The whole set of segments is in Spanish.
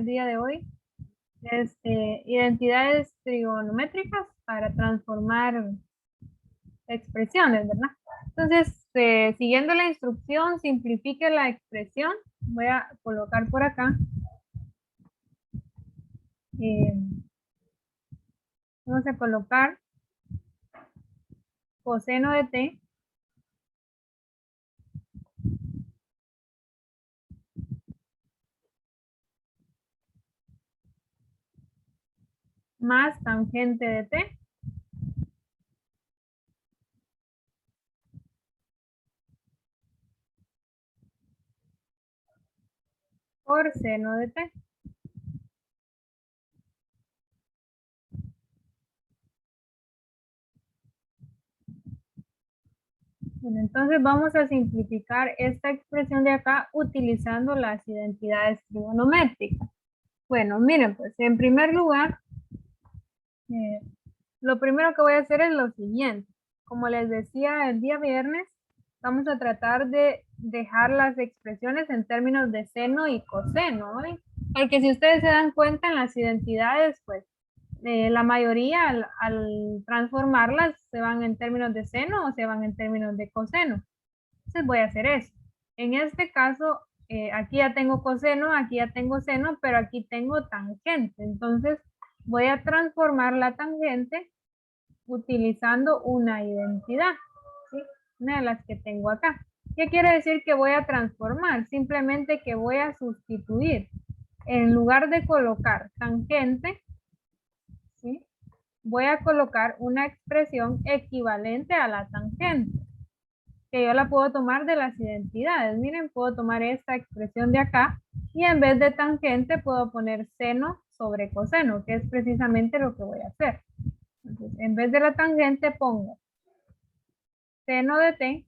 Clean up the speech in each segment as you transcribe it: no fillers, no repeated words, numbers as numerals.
día de hoy es identidades trigonométricas para transformar expresiones, ¿verdad? Entonces, siguiendo la instrucción, simplifique la expresión. Voy a colocar por acá. Vamos a colocar coseno de t más tangente de t por seno de t. Bueno, entonces vamos a simplificar esta expresión de acá utilizando las identidades trigonométricas. Bueno, miren, pues en primer lugar, lo primero que voy a hacer es lo siguiente. Como les decía el día viernes, vamos a tratar de dejar las expresiones en términos de seno y coseno, ¿eh? Porque si ustedes se dan cuenta en las identidades, pues la mayoría al transformarlas se van en términos de seno o se van en términos de coseno. Entonces voy a hacer eso. En este caso, aquí ya tengo coseno, aquí ya tengo seno, pero aquí tengo tangente. Entonces voy a transformar la tangente utilizando una identidad, ¿sí? Una de las que tengo acá. ¿Qué quiere decir que voy a transformar? Simplemente que voy a sustituir. En lugar de colocar tangente, ¿sí? Voy a colocar una expresión equivalente a la tangente, que yo la puedo tomar de las identidades. Miren, puedo tomar esta expresión de acá y en vez de tangente puedo poner seno sobre coseno, que es precisamente lo que voy a hacer. Entonces, en vez de la tangente pongo seno de t.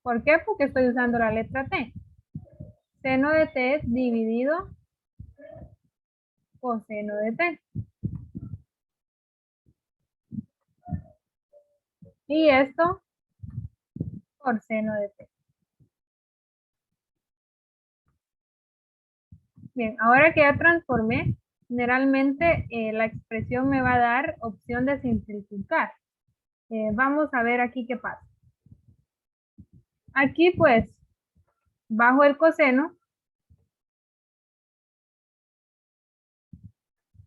¿Por qué? Porque estoy usando la letra t. Seno de t dividido coseno de t. Y esto por seno de t. Bien, ahora que ya transformé, generalmente la expresión me va a dar opción de simplificar. Vamos a ver aquí qué pasa. Aquí pues, bajo el coseno.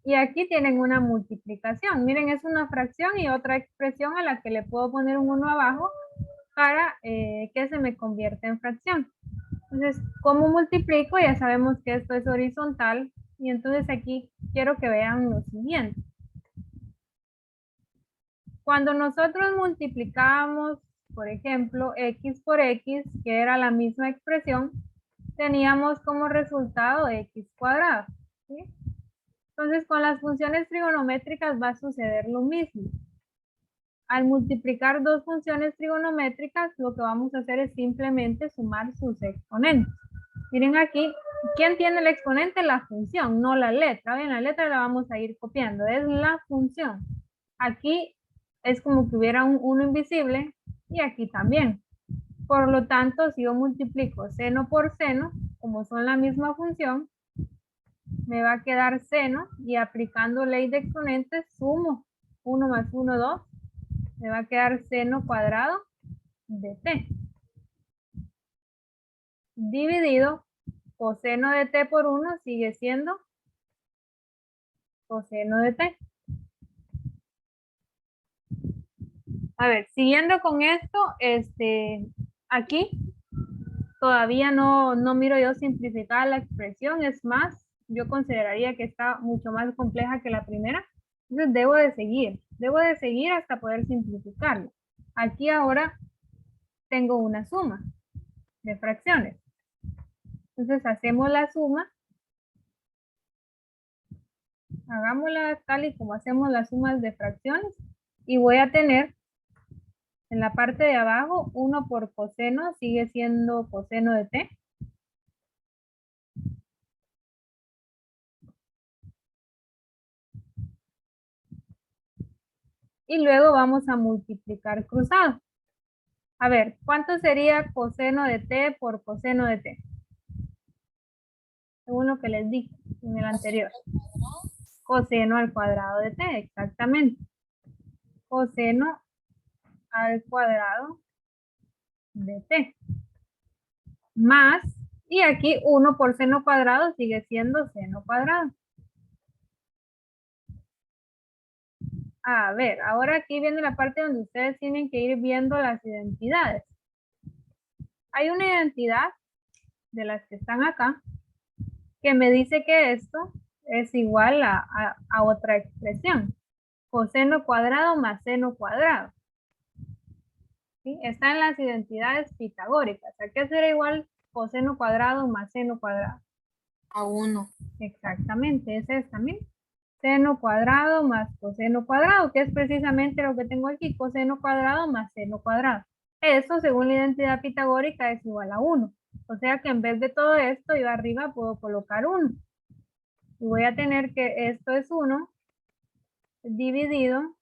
Y aquí tienen una multiplicación. Miren, es una fracción y otra expresión a la que le puedo poner un 1 abajo para que se me convierta en fracción. Entonces, ¿cómo multiplico? Ya sabemos que esto es horizontal. Y entonces aquí quiero que vean lo siguiente. Cuando nosotros multiplicábamos, por ejemplo, x por x, que era la misma expresión, teníamos como resultado x cuadrado, ¿sí? Entonces, con las funciones trigonométricas va a suceder lo mismo. Al multiplicar dos funciones trigonométricas, lo que vamos a hacer es simplemente sumar sus exponentes. Miren aquí, ¿quién tiene el exponente? La función, no la letra. Bien, la letra la vamos a ir copiando, es la función. Aquí es como que hubiera un 1 invisible y aquí también. Por lo tanto, si yo multiplico seno por seno, como son la misma función, me va a quedar seno y aplicando ley de exponentes sumo 1 más 1, 2. Me va a quedar seno cuadrado de t. Dividido coseno de t por 1 sigue siendo coseno de t. A ver, siguiendo con esto, aquí todavía no miro yo simplificar la expresión, es más, yo consideraría que está mucho más compleja que la primera, entonces debo de seguir hasta poder simplificarlo. Aquí ahora tengo una suma de fracciones, entonces hacemos la suma, hagámosla tal y como hacemos las sumas de fracciones y voy a tener en la parte de abajo 1 por coseno, sigue siendo coseno de t. Y luego vamos a multiplicar cruzado. A ver, ¿cuánto sería coseno de t por coseno de t? Según lo que les dije. en el anterior. Coseno al cuadrado de t, exactamente. Coseno al cuadrado de t. Más, y aquí 1 por seno cuadrado sigue siendo seno cuadrado. A ver, ahora aquí viene la parte donde ustedes tienen que ir viendo las identidades. Hay una identidad de las que están acá que me dice que esto es igual a otra expresión. Coseno cuadrado más seno cuadrado. ¿Sí? Está en las identidades pitagóricas. ¿A qué será igual coseno cuadrado más seno cuadrado? A 1. Exactamente, es esta, miren. Seno cuadrado más coseno cuadrado, que es precisamente lo que tengo aquí, coseno cuadrado más seno cuadrado. Eso, según la identidad pitagórica, es igual a 1. O sea que en vez de todo esto, yo arriba puedo colocar 1. Y voy a tener que esto es 1 dividido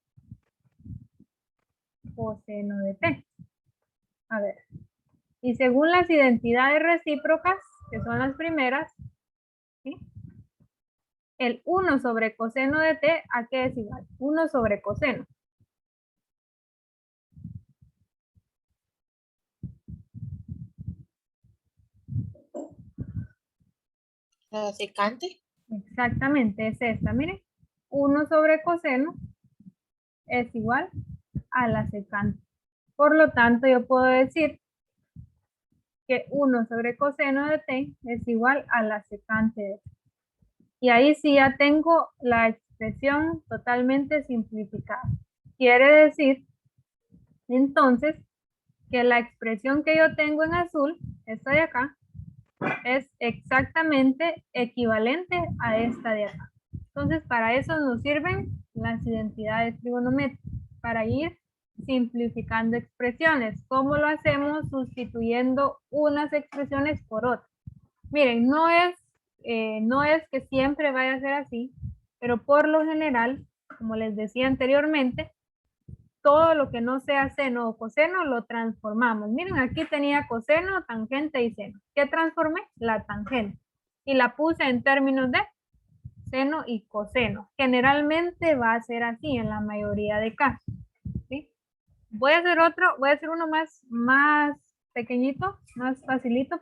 coseno de t. A ver. Y según las identidades recíprocas, que son las primeras, ¿sí? El 1 sobre coseno de t, ¿a qué es igual? 1 sobre coseno. La secante. Exactamente, es esta, miren. 1 sobre coseno es igual a la secante. Por lo tanto, yo puedo decir que 1 sobre coseno de t es igual a la secante de t. Y ahí sí ya tengo la expresión totalmente simplificada. Quiere decir, entonces, que la expresión que yo tengo en azul, esta de acá, es exactamente equivalente a esta de acá. Entonces, para eso nos sirven las identidades trigonométricas, para ir simplificando expresiones. ¿Cómo lo hacemos? Sustituyendo unas expresiones por otras. Miren, no es que siempre vaya a ser así, pero por lo general, como les decía anteriormente, todo lo que no sea seno o coseno lo transformamos. Miren, aquí tenía coseno, tangente y seno. ¿Qué transformé? La tangente. Y la puse en términos de seno y coseno. Generalmente va a ser así en la mayoría de casos. ¿Sí? Voy a hacer uno más pequeñito, más facilito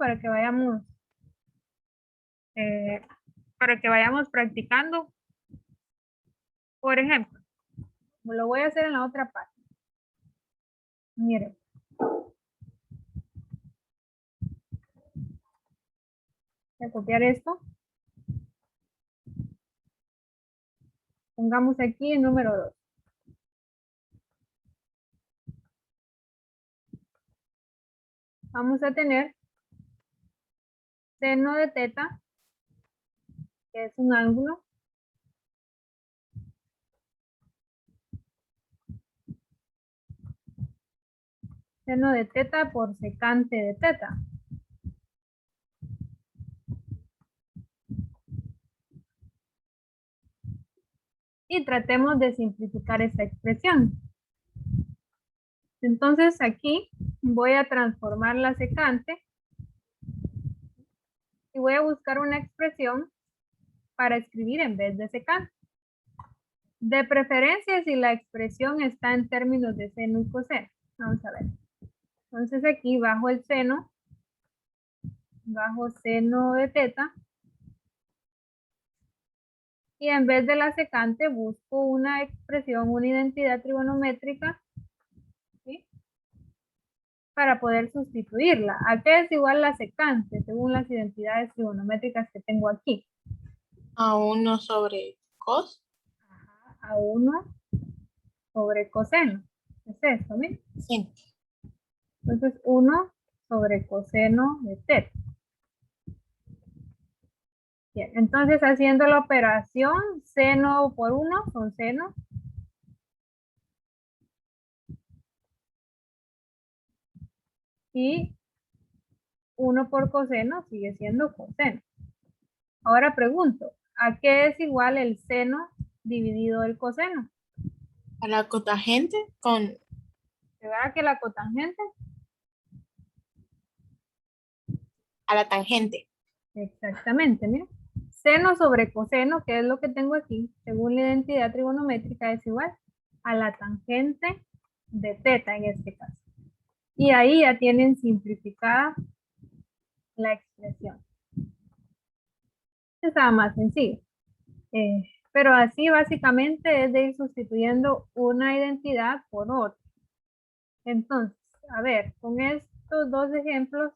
eh, para que vayamos practicando. Por ejemplo, lo voy a hacer en la otra parte. Miren. Voy a copiar esto. Pongamos aquí el número 2. Vamos a tener seno de teta, que es un ángulo, seno de teta por secante de teta. Y tratemos de simplificar esta expresión. Entonces aquí voy a transformar la secante y voy a buscar una expresión para escribir en vez de secante. De preferencia si la expresión está en términos de seno y coseno. Vamos a ver. Entonces aquí bajo el seno, bajo seno de teta, y en vez de la secante busco una expresión, una identidad trigonométrica, ¿sí? Para poder sustituirla. ¿A qué es igual la secante según las identidades trigonométricas que tengo aquí? A 1 sobre cos. A 1 sobre coseno. Es esto, ¿sí? Sí. Entonces 1 sobre coseno de teta. Bien, entonces haciendo la operación, seno por 1 son seno. Y 1 por coseno sigue siendo coseno. Ahora pregunto, ¿a qué es igual el seno dividido el coseno? A la cotangente con ¿Verdad que la cotangente? a la tangente. Exactamente, mira. Seno sobre coseno, que es lo que tengo aquí, según la identidad trigonométrica, es igual a la tangente de teta en este caso. Y ahí ya tienen simplificada la expresión. Estaba más sencillo. Pero así básicamente es de ir sustituyendo una identidad por otra. Entonces, a ver, con estos dos ejemplos,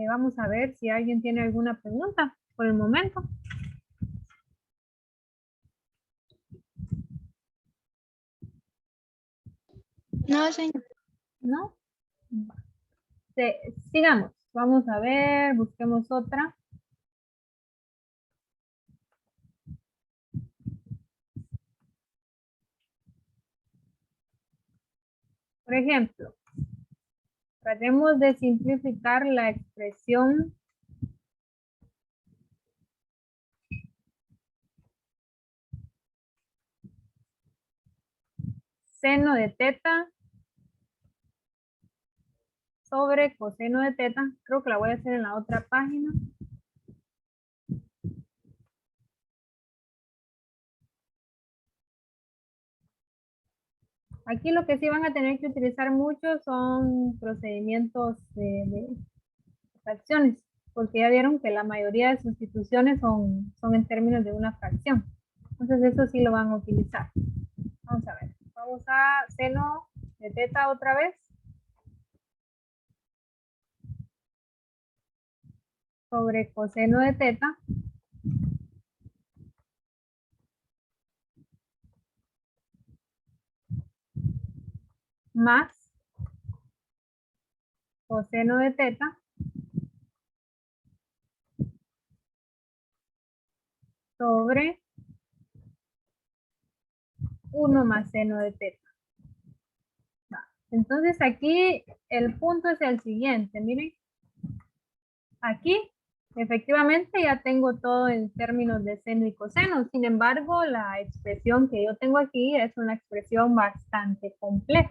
vamos a ver si alguien tiene alguna pregunta por el momento. No, señor. ¿No? Sigamos. Vamos a ver, busquemos otra. Por ejemplo, tratemos de simplificar la expresión seno de teta sobre coseno de teta. Creo que la voy a hacer en la otra página. Aquí lo que sí van a tener que utilizar mucho son procedimientos de fracciones, porque ya vieron que la mayoría de sustituciones son en términos de una fracción. Entonces eso sí lo van a utilizar. Vamos a ver. Vamos a seno de teta otra vez. Sobre coseno de teta. Más coseno de teta sobre 1 más seno de teta. Entonces aquí el punto es el siguiente, miren. Aquí efectivamente ya tengo todo en términos de seno y coseno. Sin embargo, la expresión que yo tengo aquí es una expresión bastante compleja.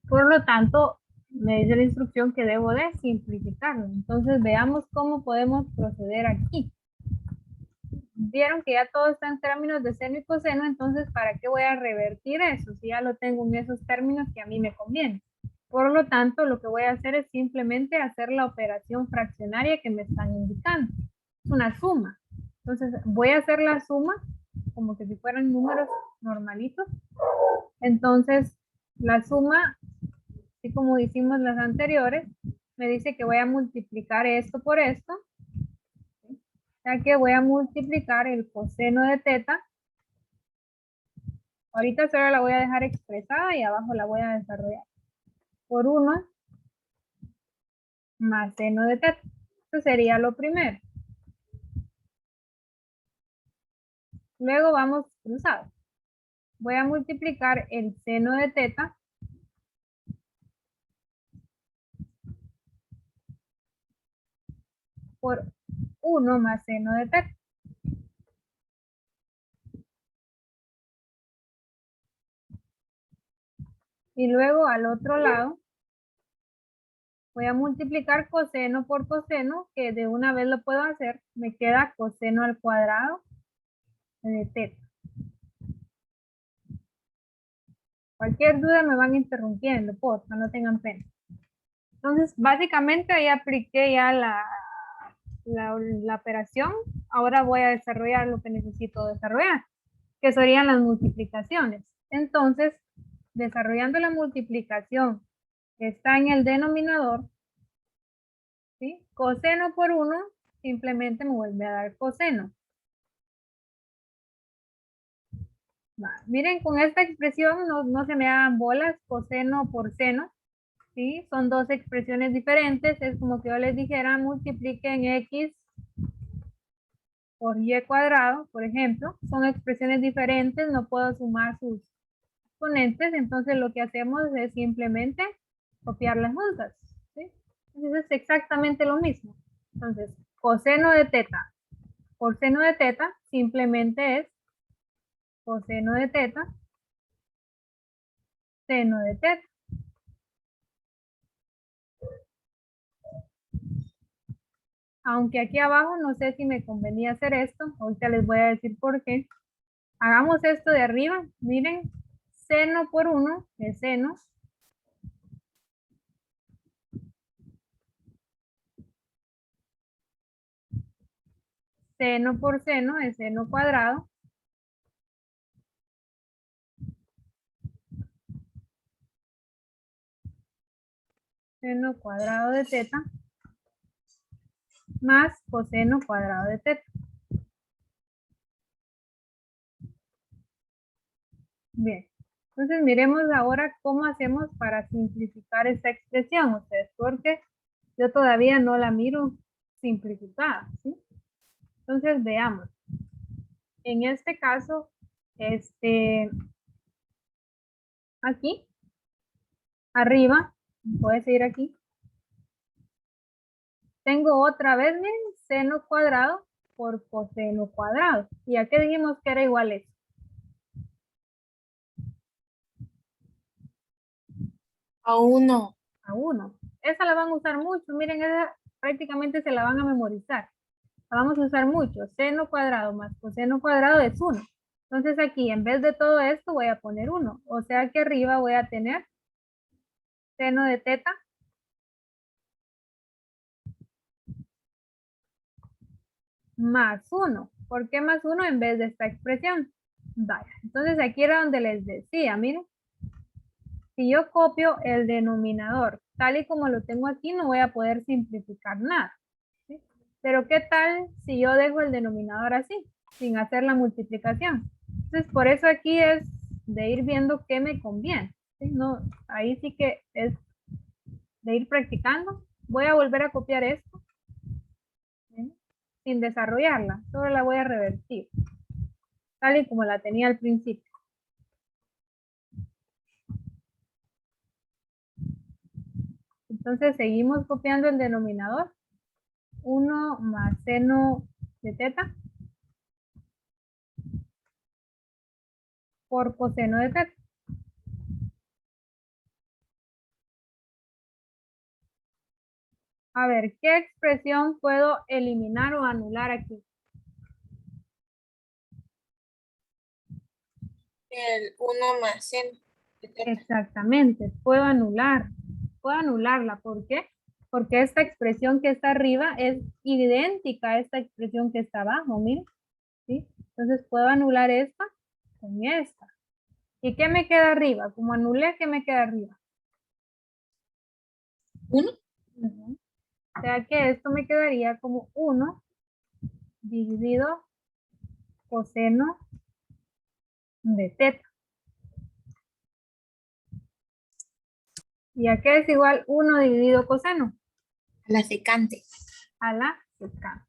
Por lo tanto, me dice la instrucción que debo de simplificarlo. Entonces veamos cómo podemos proceder aquí. Vieron que ya todo está en términos de seno y coseno, entonces ¿para qué voy a revertir eso? Si ya lo tengo en esos términos que a mí me conviene. Por lo tanto, lo que voy a hacer es simplemente hacer la operación fraccionaria que me están indicando. Es una suma. Entonces, voy a hacer la suma como que si fueran números normalitos. Entonces, la suma, así como hicimos las anteriores, me dice que voy a multiplicar esto por esto, ya que voy a multiplicar el coseno de teta. Ahorita solo la voy a dejar expresada y abajo la voy a desarrollar. Por 1 más seno de teta. Eso sería lo primero. Luego vamos cruzado. Voy a multiplicar el seno de teta por 1 más seno de teta. Y luego al otro lado voy a multiplicar coseno por coseno, que de una vez lo puedo hacer. Me queda coseno al cuadrado de teta. Cualquier duda me van interrumpiendo, porfa, no tengan pena. Entonces, básicamente ahí apliqué ya la operación. Ahora voy a desarrollar lo que necesito desarrollar, que serían las multiplicaciones. Entonces, desarrollando la multiplicación que está en el denominador, ¿sí? Coseno por 1, simplemente me vuelve a dar coseno. Miren, con esta expresión no se me hagan bolas, coseno por seno, ¿sí? Son dos expresiones diferentes, es como que yo les dijera multipliquen x por y cuadrado, por ejemplo, son expresiones diferentes, no puedo sumar sus exponentes, entonces lo que hacemos es simplemente copiarlas juntas, ¿sí? Entonces es exactamente lo mismo. Entonces, coseno de teta por seno de teta simplemente es coseno de teta, seno de teta. Aunque aquí abajo no sé si me convenía hacer esto. Ahorita les voy a decir por qué. Hagamos esto de arriba. Miren, seno por 1 es seno. Seno por seno es seno cuadrado. Seno cuadrado de teta más coseno cuadrado de teta. Bien, entonces miremos ahora cómo hacemos para simplificar esta expresión, ustedes, porque yo todavía no la miro simplificada, ¿sí? Entonces veamos. En este caso, aquí, arriba, puede seguir aquí. Tengo otra vez, miren, seno cuadrado por coseno cuadrado. ¿Y a qué dijimos que era igual eso? A 1. A 1. Esa la van a usar mucho. Miren, esa prácticamente se la van a memorizar. La vamos a usar mucho. Seno cuadrado más coseno cuadrado es 1. Entonces aquí, en vez de todo esto, voy a poner 1. O sea que arriba voy a tener seno de teta más 1. ¿Por qué más 1 en vez de esta expresión? Vaya, entonces aquí era donde les decía, miren. Si yo copio el denominador tal y como lo tengo aquí, no voy a poder simplificar nada, ¿sí? Pero ¿qué tal si yo dejo el denominador así, sin hacer la multiplicación? Entonces, por eso aquí es de ir viendo qué me conviene, ¿sí? No, ahí sí que es de ir practicando. Voy a volver a copiar esto, ¿sí? Sin desarrollarla, solo la voy a revertir, tal y como la tenía al principio. Entonces seguimos copiando el denominador. 1 más seno de teta por coseno de teta. A ver, ¿qué expresión puedo eliminar o anular aquí? El 1 más seno de teta. Exactamente, puedo anularla. ¿Por qué? Porque esta expresión que está arriba es idéntica a esta expresión que está abajo, miren, ¿sí? Entonces puedo anular esta con esta. ¿Y qué me queda arriba? Como anulé, ¿qué me queda arriba? 1. O sea que esto me quedaría como 1 dividido coseno de teta. ¿Y a qué es igual 1 dividido coseno? A la secante. A la secante.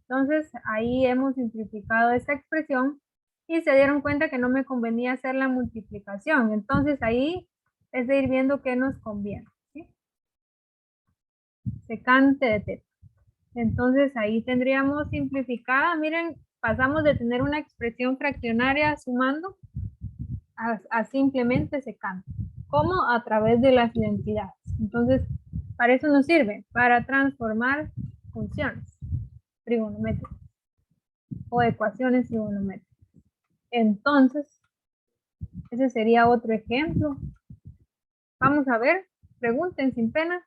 Entonces ahí hemos simplificado esta expresión y se dieron cuenta que no me convenía hacer la multiplicación. Entonces ahí es de ir viendo qué nos conviene, ¿sí? Secante de teta. Entonces ahí tendríamos simplificada. Miren, pasamos de tener una expresión fraccionaria sumando a simplemente secante. ¿Cómo? A través de las identidades. Entonces, para eso nos sirve, para transformar funciones trigonométricas o ecuaciones trigonométricas. Entonces, ese sería otro ejemplo. Vamos a ver, pregunten sin pena.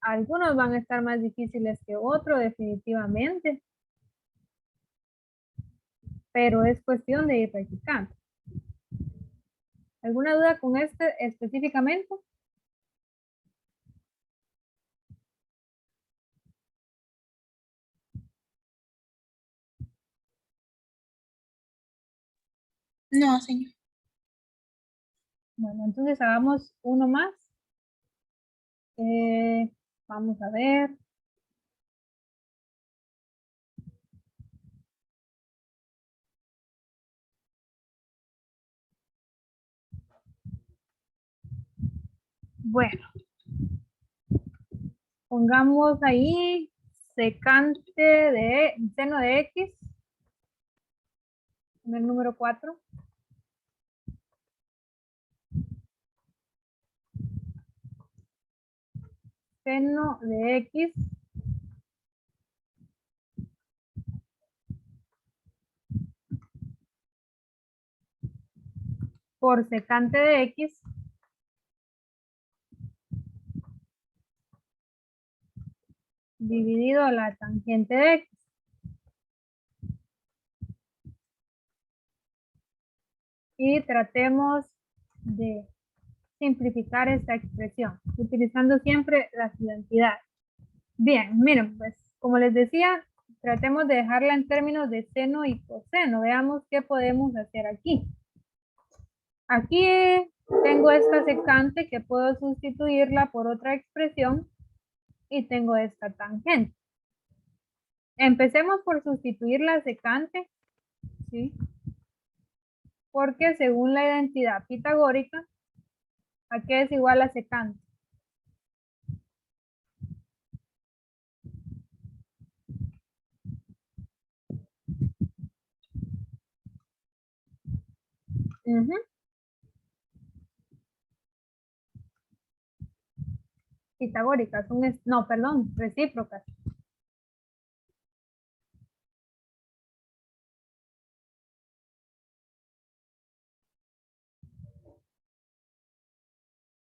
Algunos van a estar más difíciles que otros, definitivamente, pero es cuestión de ir practicando. ¿Alguna duda con este específicamente? No, señor. Bueno, entonces hagamos uno más. Vamos a ver. Bueno, pongamos ahí secante de seno de X en el número 4. seno de X por secante de X dividido la tangente de X. Y tratemos de simplificar esta expresión, utilizando siempre las identidades. Bien, miren, pues como les decía, tratemos de dejarla en términos de seno y coseno. Veamos qué podemos hacer aquí. Aquí tengo esta secante que puedo sustituirla por otra expresión y tengo esta tangente. Empecemos por sustituir la secante, ¿sí? Porque según la identidad pitagórica, ¿a qué es igual la secante? Pitagóricas, no, perdón, recíprocas.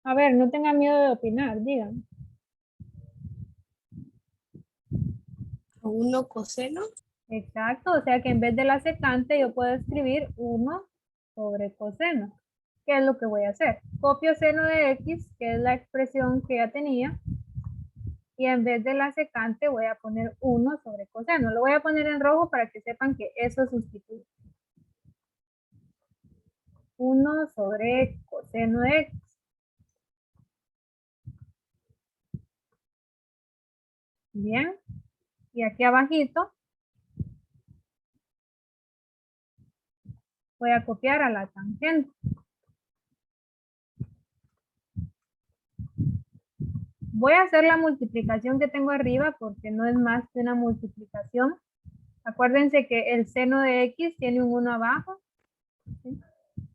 A ver, no tengan miedo de opinar, digan. 1 coseno. Exacto, o sea que en vez de la secante yo puedo escribir 1 sobre coseno. ¿Qué es lo que voy a hacer? Copio seno de X, que es la expresión que ya tenía, y en vez de la secante voy a poner 1 sobre coseno. Lo voy a poner en rojo para que sepan que eso sustituye. 1 sobre coseno de X. Bien, y aquí abajito voy a copiar a la tangente. Voy a hacer la multiplicación que tengo arriba porque no es más que una multiplicación. Acuérdense que el seno de X tiene un 1 abajo. ¿Sí?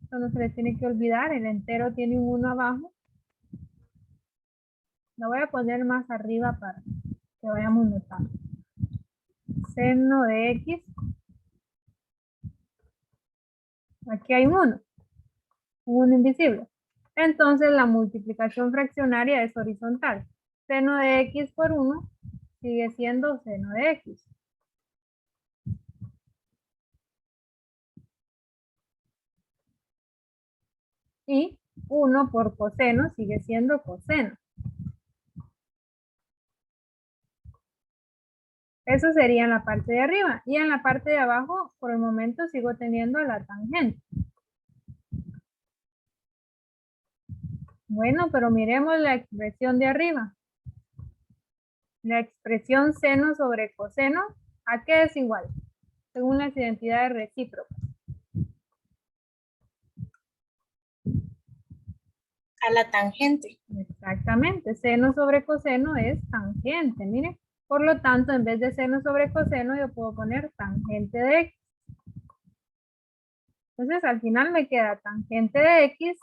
Esto no se les tiene que olvidar, el entero tiene un 1 abajo. Lo voy a poner más arriba para que vayamos notando. Seno de X. Aquí hay un 1 invisible. Entonces la multiplicación fraccionaria es horizontal. Seno de X por 1 sigue siendo seno de X. Y 1 por coseno sigue siendo coseno. Eso sería en la parte de arriba. Y en la parte de abajo, por el momento, sigo teniendo la tangente. Bueno, pero miremos la expresión de arriba. La expresión seno sobre coseno, ¿a qué es igual? Según las identidades recíprocas. A la tangente. Exactamente, seno sobre coseno es tangente, miren. Por lo tanto, en vez de seno sobre coseno, yo puedo poner tangente de X. Entonces, al final me queda tangente de X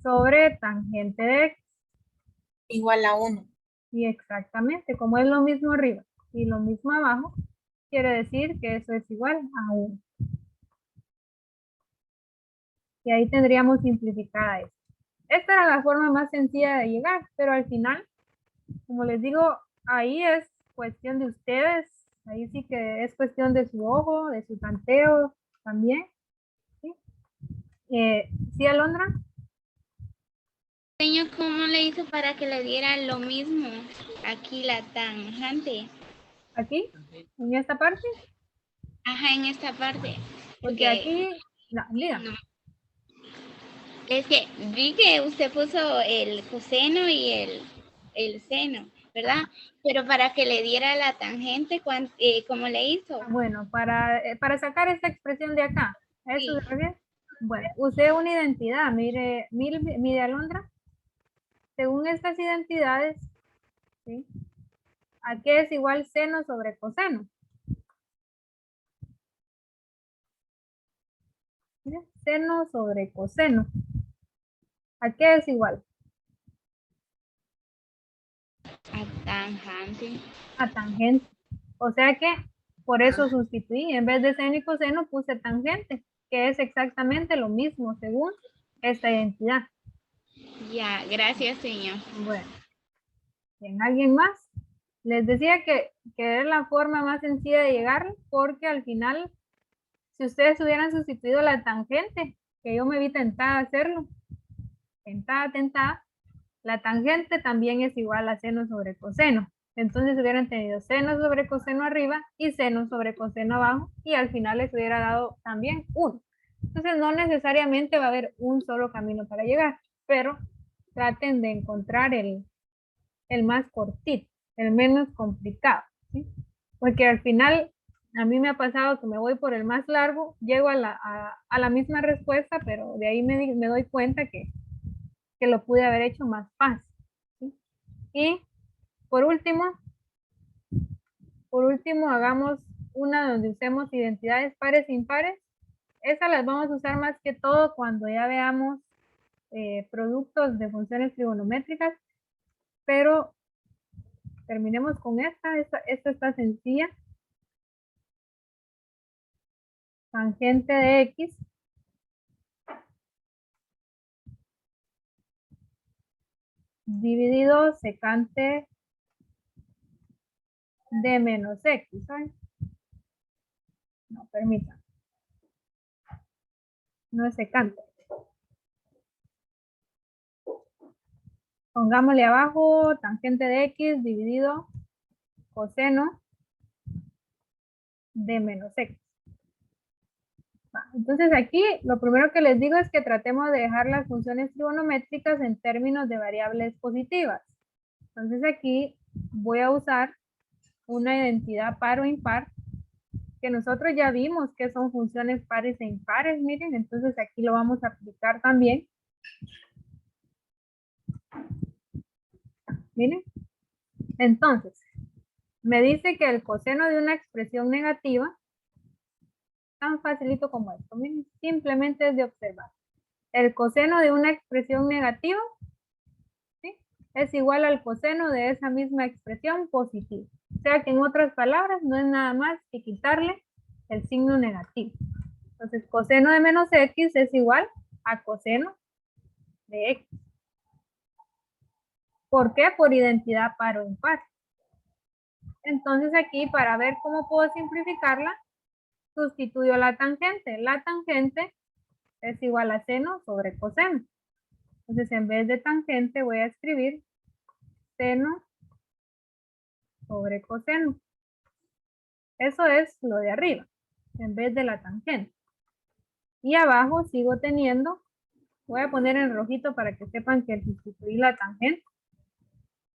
sobre tangente de X. Igual a 1. Y exactamente, como es lo mismo arriba y lo mismo abajo, quiere decir que eso es igual a 1. Y ahí tendríamos simplificada esto. Esta era la forma más sencilla de llegar, pero al final, como les digo, ahí es cuestión de ustedes. Ahí sí que es cuestión de su ojo, de su tanteo también. ¿Sí, ¿sí, Alondra? Señor, ¿cómo le hizo para que le diera lo mismo aquí la tangente? ¿Aquí? ¿En esta parte? Ajá, en esta parte. Porque aquí, no, diga. No, es que vi que usted puso el coseno y el seno, ¿verdad? Pero para que le diera la tangente, ¿cómo le hizo? Bueno, para sacar esta expresión de acá, ¿a eso Sí. se refiere? Bueno, usé una identidad, mire Alondra, según estas identidades, ¿sí? ¿A qué es igual seno sobre coseno? Mire, seno sobre coseno. ¿A qué es igual? Atangente. A tangente. O sea que por eso sustituí, en vez de seno y coseno puse tangente, que es exactamente lo mismo según esta identidad. Ya, gracias, señor. Bueno, ¿en alguien más? Les decía que es la forma más sencilla de llegar, porque al final, si ustedes hubieran sustituido la tangente, que yo me vi tentada a hacerlo, tentada, la tangente también es igual a seno sobre coseno. Entonces hubieran tenido seno sobre coseno arriba y seno sobre coseno abajo, y al final les hubiera dado también 1. Entonces no necesariamente va a haber un solo camino para llegar, pero traten de encontrar el más cortito, el menos complicado, ¿sí? Porque al final a mí me ha pasado que me voy por el más largo, llego a la misma respuesta, pero de ahí me doy cuenta que lo pude haber hecho más fácil, ¿sí? Y por último, hagamos una donde usemos identidades pares e impares. Esas las vamos a usar más que todo cuando ya veamos productos de funciones trigonométricas, pero terminemos con esta está sencilla. Tangente de X dividido secante de menos X, ¿saben? No, permítanme. No es secante. Pongámosle abajo tangente de X dividido coseno de menos X. Entonces aquí lo primero que les digo es que tratemos de dejar las funciones trigonométricas en términos de variables positivas. Entonces aquí voy a usar una identidad par o impar, que nosotros ya vimos que son funciones pares e impares, miren, entonces aquí lo vamos a aplicar también. Miren, entonces, me dice que el coseno de una expresión negativa, tan facilito como esto, miren, simplemente es de observar. El coseno de una expresión negativa, ¿sí?, es igual al coseno de esa misma expresión positiva. O sea que en otras palabras, no es nada más que quitarle el signo negativo. Entonces, coseno de menos X es igual a coseno de X. ¿Por qué? Por identidad par o impar. Entonces aquí, para ver cómo puedo simplificarla, sustituyo la tangente. La tangente es igual a seno sobre coseno. Entonces, en vez de tangente, voy a escribir seno sobre coseno. Eso es lo de arriba, en vez de la tangente. Y abajo sigo teniendo, voy a poner en rojito para que sepan que sustituí la tangente.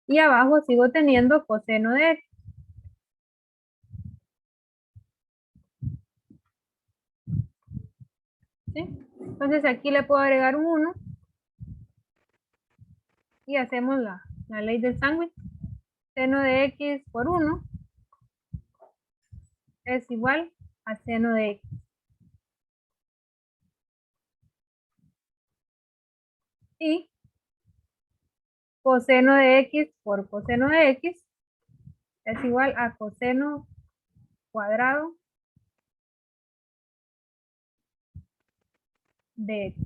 Y abajo sigo teniendo coseno de X. ¿Sí? Entonces aquí le puedo agregar un 1 y hacemos la ley del sándwich. Seno de X por 1 es igual a seno de X. Y coseno de X por coseno de X es igual a coseno cuadrado de X.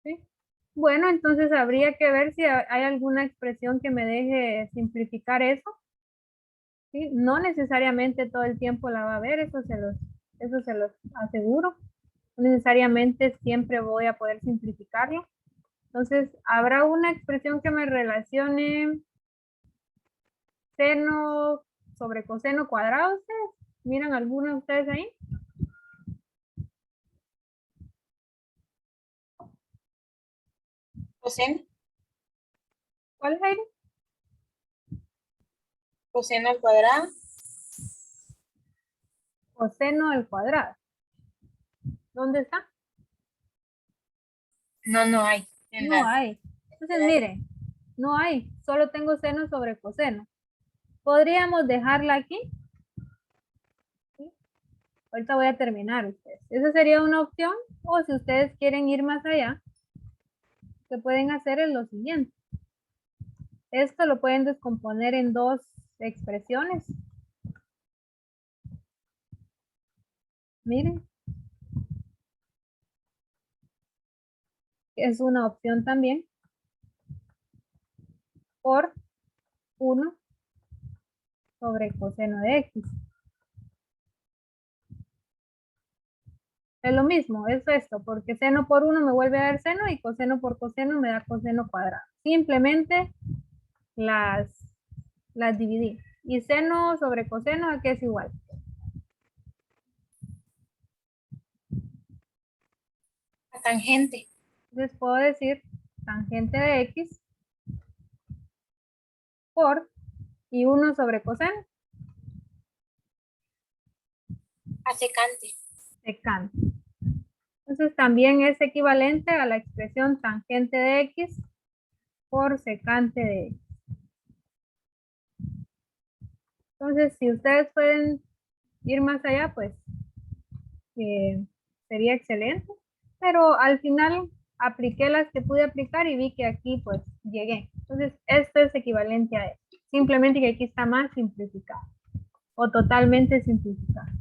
¿Sí? Bueno, entonces habría que ver si hay alguna expresión que me deje simplificar eso. ¿Sí? No necesariamente todo el tiempo la va a ver, eso se los aseguro. No necesariamente siempre voy a poder simplificarlo. Entonces, ¿habrá una expresión que me relacione seno sobre coseno cuadrado? ¿Ustedes miran alguno de ustedes ahí? Coseno, ¿Cuál es ahí? coseno al cuadrado. Coseno al cuadrado. ¿Dónde está? No hay. No hay. Entonces, miren, no hay. Solo tengo seno sobre coseno. ¿Podríamos dejarla aquí? ¿Sí? Ahorita voy a terminar ustedes. Esa sería una opción. O si ustedes quieren ir más allá, lo que pueden hacer es lo siguiente. Esto lo pueden descomponer en dos expresiones. Miren. Es una opción también. Por 1 sobre coseno de x. Es lo mismo, es esto, porque seno por 1 me vuelve a dar seno y coseno por coseno me da coseno cuadrado. Simplemente las dividí. Y seno sobre coseno, ¿a qué es igual? A tangente. Entonces puedo decir tangente de x por y 1 sobre coseno. A secante. Secante. Entonces también es equivalente a la expresión tangente de x por secante de x. Entonces, si ustedes pueden ir más allá, pues sería excelente. Pero al final apliqué las que pude aplicar y vi que aquí pues llegué. Entonces, esto es equivalente a esto. Simplemente que aquí está más simplificado o totalmente simplificado.